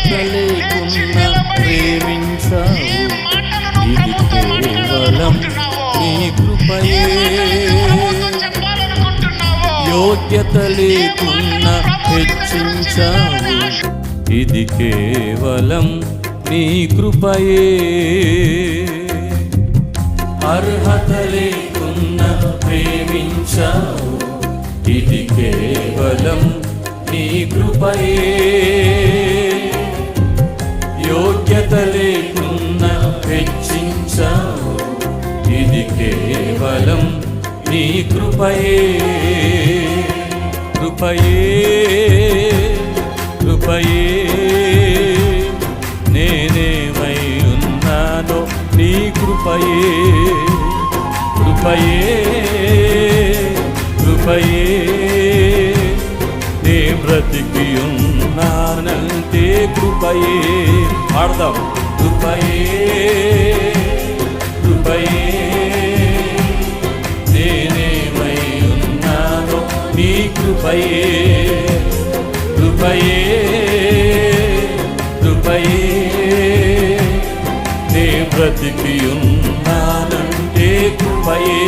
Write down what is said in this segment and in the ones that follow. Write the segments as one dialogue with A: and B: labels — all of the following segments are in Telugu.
A: అర్హత లేకున్నా ప్రేమించావు, ఇది కేవలం నీ కృపయే. యోగ్యత లేకున్నా హెచ్చించావు, ఇది కేవలం నీ కృపయే. అర్హత లేకున్నా ప్రేమించావు, ఇది కేవలం నీ కృపయే. యోగ్యత లేకున్నా హెచ్చించావు, ఇది కేవలం నీ కృపయే. కృపయే కృపయే నేనేమై ఉన్నానో నీ కృపయే. కృపయే కృపయే నే బ్రతికి ఉన్నానంటే కృపయే. పాడదాం. కృపయే కృపయే నేనేమై ఉన్నానో నీ కృపయే. కృపయే కృపయే నే బ్రతికి ఉన్నానంటే కృపయే.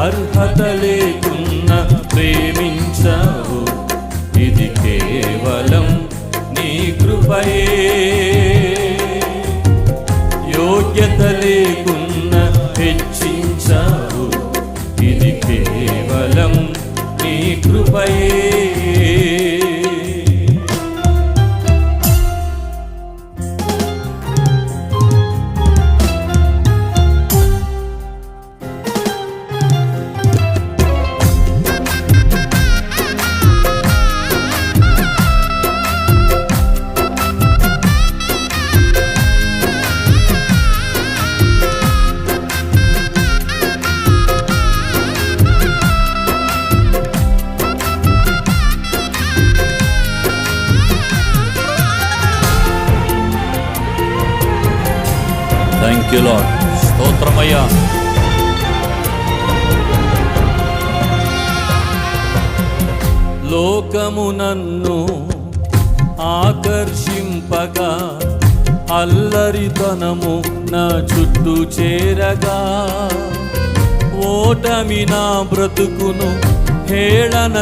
A: అర్హత లేకున్నా ప్రేమించావు, ఇది కేవలం నీ కృపయే. యోగ్యత లేకున్నా హెచ్చించావు, ఇది కేవలం నీ కృపయే. Thank you lord. స్తోత్రమయ్యా. లోకము నన్ను ఆకర్షింపగా, అల్లరితనము నా చుట్టూ చేరగా, ఓటమి నా బ్రతుకును హేళన